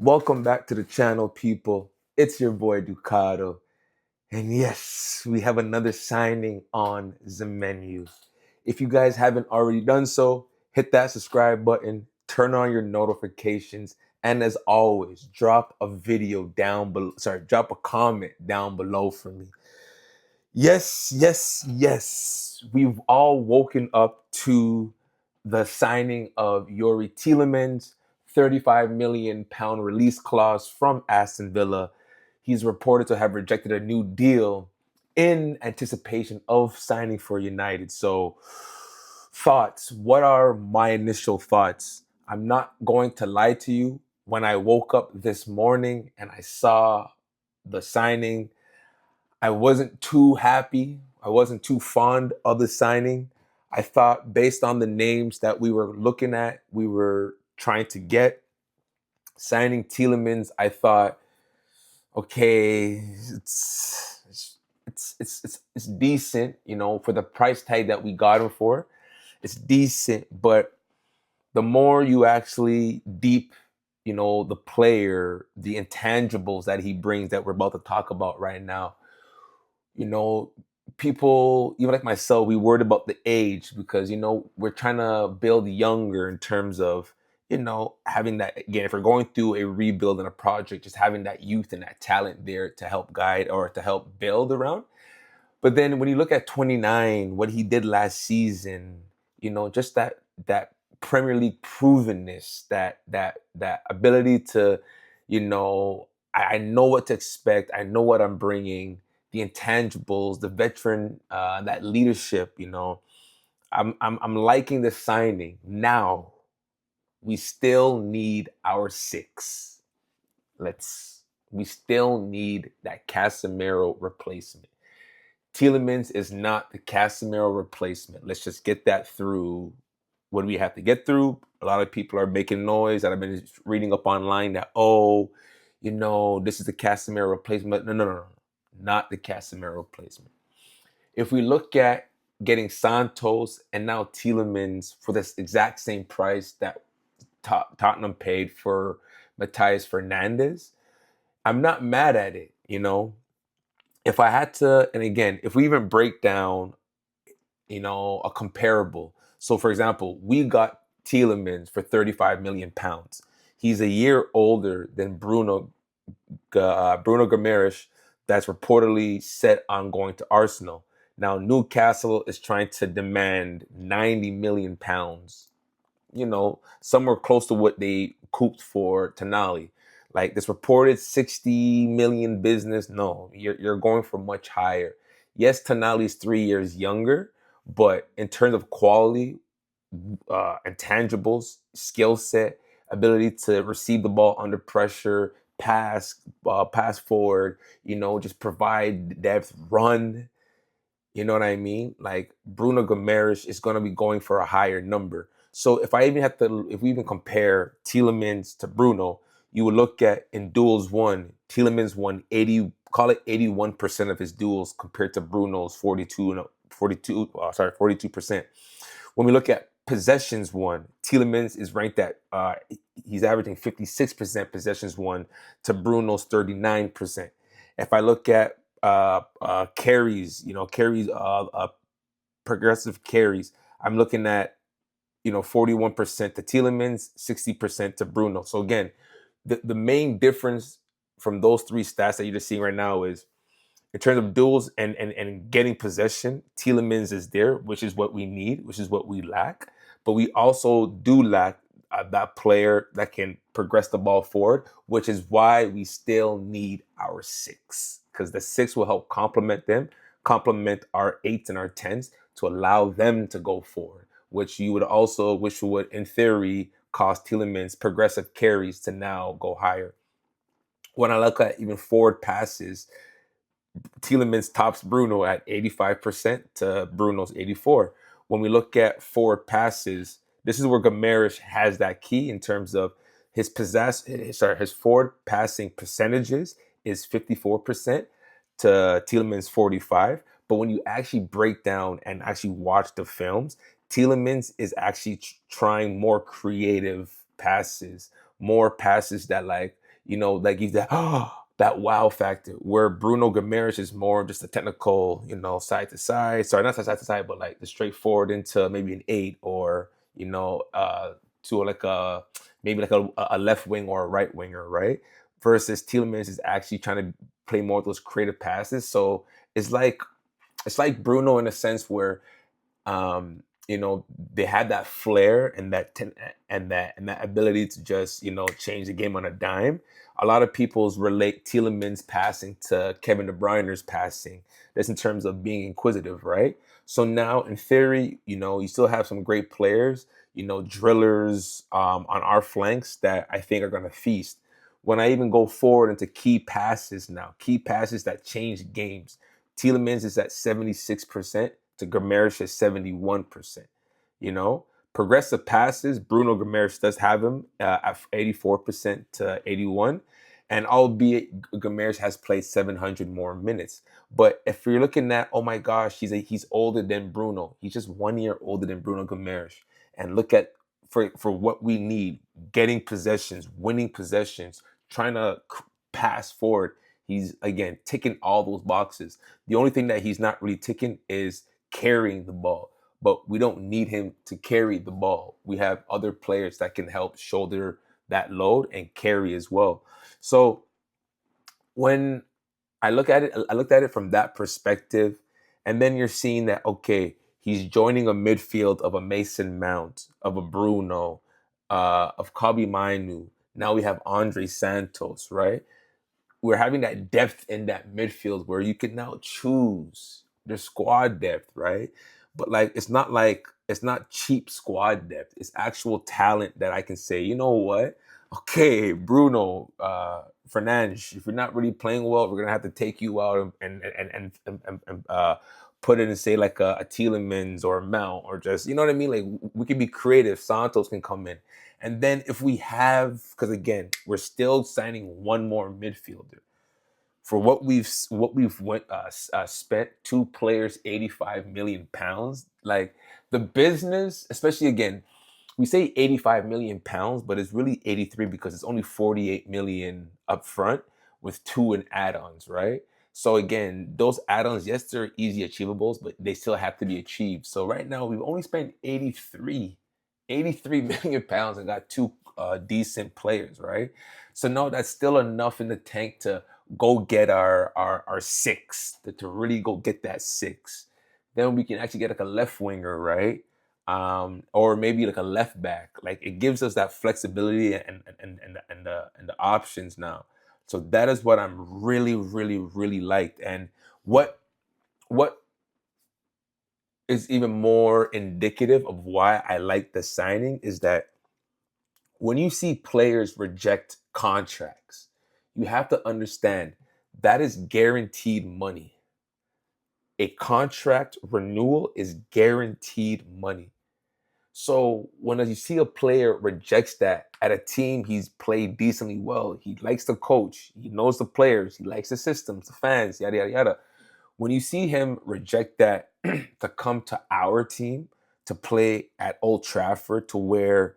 Welcome back to the channel, people. It's your boy Ducato. And yes, we have another signing on the menu. If you guys haven't already done so, hit that subscribe button, turn on your notifications, and as always, drop a video down below. Drop a comment down below for me. Yes. We've all woken up to the signing of Youri Tielemans, 35 million pound release clause from Aston Villa. He's reported to have rejected a new deal in anticipation of signing for United. So, thoughts. What are my initial thoughts? I'm not going to lie to you. When I woke up this morning and I saw the signing, I wasn't too happy. I wasn't too fond of the signing. I thought, based on the names that we were looking at, we were trying to get, signing Tielemans, I thought, okay, it's decent, for the price tag that we got him for. It's decent, but the more you actually deep, the player, the intangibles that he brings that we're about to talk about right now, you know, people, even like myself, we worried about the age because, we're trying to build younger in terms of, having that, again, if we're going through a rebuild and a project, just having that youth and that talent there to help guide or to help build around. But then when you look at 29, what he did last season, just that Premier League provenness, that ability to, I know what to expect. I know what I'm bringing, the intangibles, the veteran, that leadership. I'm liking the signing. Now we still need our six. We still need that Casemiro replacement. Tielemans is not the Casemiro replacement. Let's just get that through. What do we have to get through? A lot of people are making noise that I've been reading up online that, this is the Casemiro replacement. No. Not the Casemiro replacement. If we look at getting Santos and now Tielemans for this exact same price that Tottenham paid for Matthias Fernandes, I'm not mad at it. If I had to, and again, if we even break down, a comparable. So, for example, we got Tielemans for 35 million pounds. He's a year older than Bruno Gomes, that's reportedly set on going to Arsenal. Now, Newcastle is trying to demand 90 million pounds, somewhere close to what they couped for Tonali. Like this reported 60 million business. No, you're going for much higher. Yes, Tonali's 3 years younger, but in terms of quality, intangibles, skill set, ability to receive the ball under pressure, pass forward, just provide depth, run. You know what I mean? Like Bruno Gomes is going to be going for a higher number. So if we even compare Tielemans to Bruno, you would look at in duels won, Tielemans won call it 81% of his duels compared to Bruno's 42%. When we look at possessions won, Tielemans is ranked at, he's averaging 56% possessions won to Bruno's 39%. If I look at carries, progressive carries, I'm looking at, 41% to Tielemans, 60% to Bruno. So again, the main difference from those three stats that you're just seeing right now is in terms of duels and getting possession, Tielemans is there, which is what we need, which is what we lack. But we also do lack that player that can progress the ball forward, which is why we still need our six, because the six will help complement our eights and our tens to allow them to go forward, which would in theory cost Tielemans progressive carries to now go higher. When I look at even forward passes, Tielemans tops Bruno at 85% to Bruno's 84. When we look at forward passes, this is where Gomes has that key in terms of his forward passing percentages is 54% to Tielemans 45. But when you actually break down and actually watch the films, Tielemans is actually trying more creative passes, more passes that, like, like he's that that wow factor. Where Bruno Gomes is more just a technical, side to side. Sorry, not side to side, but like the straightforward into maybe an 8 or to like a maybe like a left wing or a right winger, right? Versus Tielemans is actually trying to play more of those creative passes. So it's like Bruno in a sense where they had that flair and that ability to just change the game on a dime. A lot of people's relate Tielemans passing to Kevin De Bruyne's passing. That's in terms of being inquisitive, right? So now, in theory, you still have some great players, drillers on our flanks that I think are going to feast. When I even go forward into key passes now, key passes that change games, Tielemans is at 76% to Gomes is 71%. Progressive passes, Bruno Gomes does have him at 84% to 81. And albeit Gomes has played 700 more minutes. But if you're looking at, oh my gosh, he's older than Bruno. He's just 1 year older than Bruno Gomes. And look at for what we need, getting possessions, winning possessions, trying to pass forward. He's again ticking all those boxes. The only thing that he's not really ticking is carrying the ball. But we don't need him to carry the ball. We have other players that can help shoulder that load and carry as well. So when I looked at it from that perspective, and then you're seeing that okay, he's joining a midfield of a Mason Mount, of a Bruno, of Kobe Mainu. Now we have Andre Santos, right? We're having that depth in that midfield where you can now choose their squad depth, right? But it's not cheap squad depth. It's actual talent that I can say, you know what? Okay, Bruno, Fernandes, if you're not really playing well, we're gonna have to take you out and put it in say like a Tielemans or a Mount or just you know what I mean. Like we can be creative. Santos can come in, and then if we have, because again, we're still signing one more midfielder for what we've spent. Two players, 85 million pounds. Like the business, especially again, we say 85 million pounds, but it's really 83 because it's only 48 million up front with two in add-ons, right? So again, those add-ons, yes, they're easy achievables, but they still have to be achieved. So right now we've only spent 83 million pounds and got two decent players, right? So no, that's still enough in the tank to go get our six, to really go get that six. Then we can actually get like a left winger, right? Or maybe like a left back. Like it gives us that flexibility and the options now. So that is what I'm really, really, really liked. And what is even more indicative of why I like the signing is that when you see players reject contracts, you have to understand that is guaranteed money. A contract renewal is guaranteed money. So when you see a player rejects that at a team he's played decently well, he likes the coach, he knows the players, he likes the systems, the fans, yada yada yada. When you see him reject that to come to our team to play at Old Trafford to wear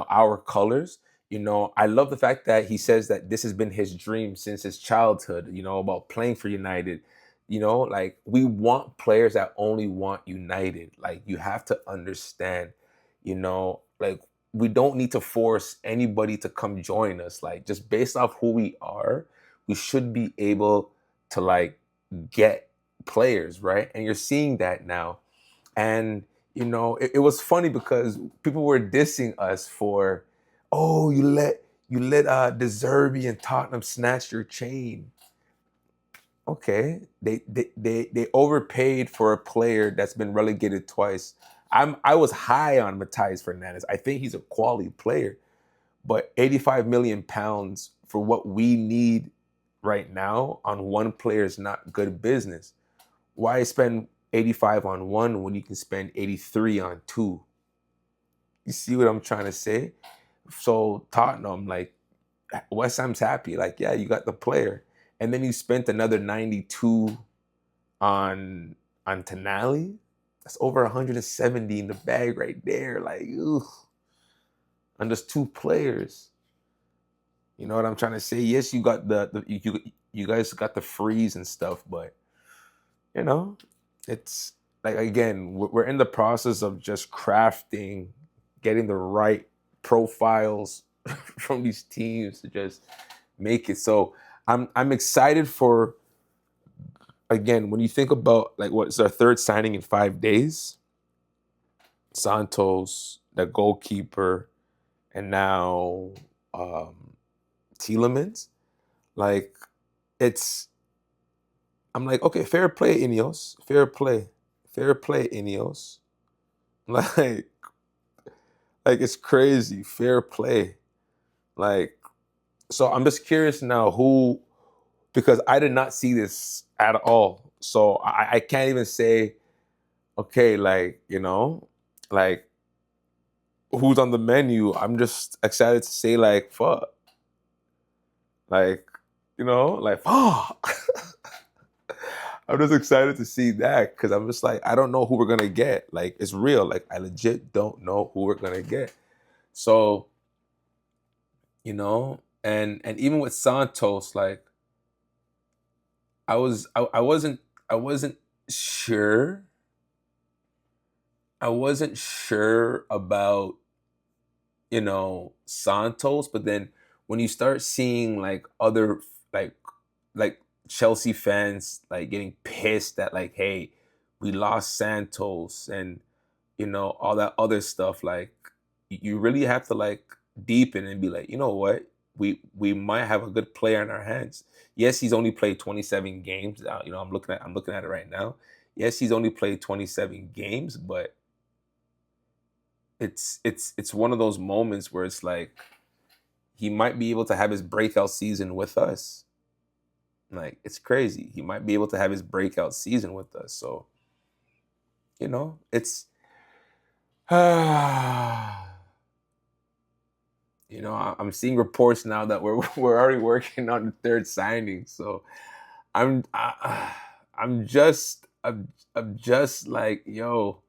our colors, I love the fact that he says that this has been his dream since his childhood, about playing for United. Like we want players that only want United. Like you have to understand, like we don't need to force anybody to come join us. Like just based off who we are, we should be able to like get players, right? And you're seeing that now. And it was funny because people were dissing us for, oh, you let De Zerbi and Tottenham snatch your chain. Okay, they overpaid for a player that's been relegated twice. I was high on Matthias Fernandes. I think he's a quality player, but 85 million pounds for what we need right now on one player is not good business. Why spend 85 on one when you can spend 83 on two? You see what I'm trying to say? So Tottenham, like West Ham's happy, like yeah, you got the player, and then you spent another 92 on Tonali. That's over 170 in the bag right there. Like, ugh. And there's two players. You know what I'm trying to say? Yes, you got you guys got the freeze and stuff, but you know, it's like again, we're in the process of just crafting, getting the right profiles from these teams to just make it. So I'm excited for again when you think about like what's our third signing in 5 days, Santos, the goalkeeper, and now um, Tielemans. Like it's I'm like, okay, fair play, Ineos. Fair play. Fair play, Ineos. Like, like it's crazy. Fair play. Like, so I'm just curious now who because I did not see this at all. So I can't even say, okay, like, like who's on the menu. I'm just excited to say like fuck. Like, like fuck. I'm just excited to see that because I'm just like, I don't know who we're gonna get. Like, it's real. Like, I legit don't know who we're gonna get. So, and even with Santos, like, I wasn't sure. I wasn't sure about Santos, but then when you start seeing like other like like Chelsea fans like getting pissed that like, hey, we lost Santos and all that other stuff, like you really have to like deepen and be like, you know what? We might have a good player in our hands. Yes, he's only played 27 games. I'm looking at it right now. Yes, he's only played 27 games, but it's one of those moments where it's like he might be able to have his breakout season with us. Like it's crazy. He might be able to have his breakout season with us. So, it's I'm seeing reports now that we're already working on the third signing. So I'm I, I'm just like, yo,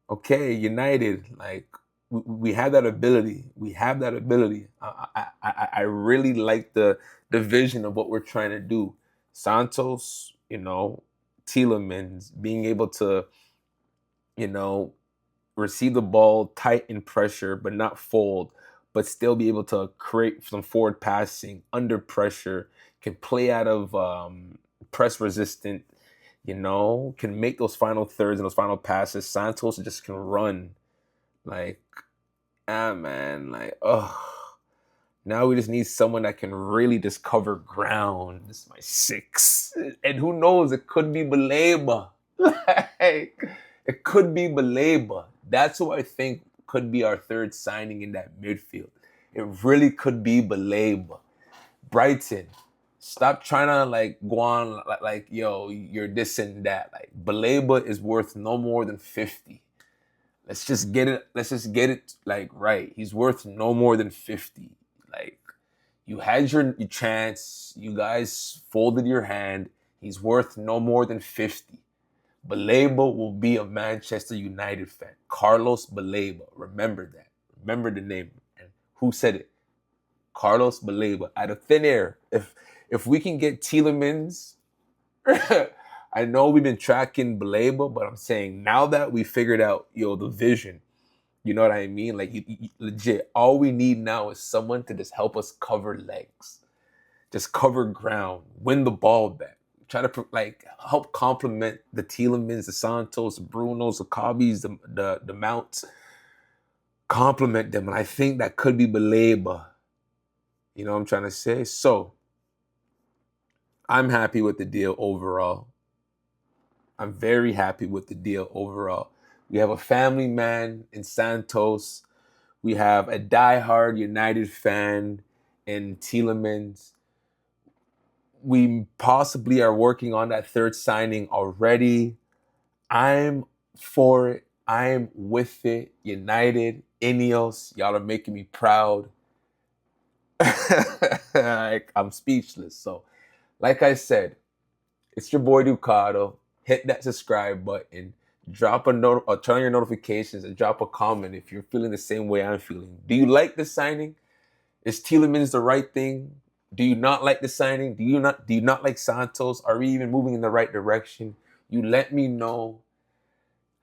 okay, United, like we have that ability. We have that ability. I really like the vision of what we're trying to do. Santos, Tielemans being able to, you know, receive the ball tight in pressure, but not fold, but still be able to create some forward passing under pressure, can play out of press resistant, can make those final thirds and those final passes. Santos just can run. Like, man, like, oh. Now we just need someone that can really just cover ground. This is my six. And who knows, it could be Baleba. Like, it could be Baleba. That's who I think could be our third signing in that midfield. It really could be Baleba. Brighton, stop trying to like go on like yo, you're this and that. Like Baleba is worth no more than 50. Let's just get it. Let's just get it like right. He's worth no more than 50. Like you had your chance. You guys folded your hand. He's worth no more than 50. Baleba will be a Manchester United fan. Carlos Baleba. Remember that. Remember the name. And who said it? Carlos Baleba. Out of thin air. If we can get Tielemans, I know we've been tracking Baleba, but I'm saying now that we figured out, the vision, you know what I mean? Like, legit, all we need now is someone to just help us cover legs, just cover ground, win the ball back, try to like help complement the Tielemans, the Santos, the Brunos, the Cobbys, the Mounts, complement them, and I think that could be Baleba. You know what I'm trying to say? So I'm happy with the deal overall. I'm very happy with the deal overall. We have a family man in Santos. We have a diehard United fan in Tielemans. We possibly are working on that third signing already. I'm for it. I'm with it. United, Ineos, y'all are making me proud. Like, I'm speechless. So, like I said, it's your boy Ducato. Hit that subscribe button. Drop a note or turn your notifications and drop a comment if you're feeling the same way I'm feeling. Do you like the signing? Is Tielemans the right thing? Do you not like the signing? Do you not like Santos? Are we even moving in the right direction? You let me know.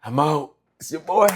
I'm out. It's your boy.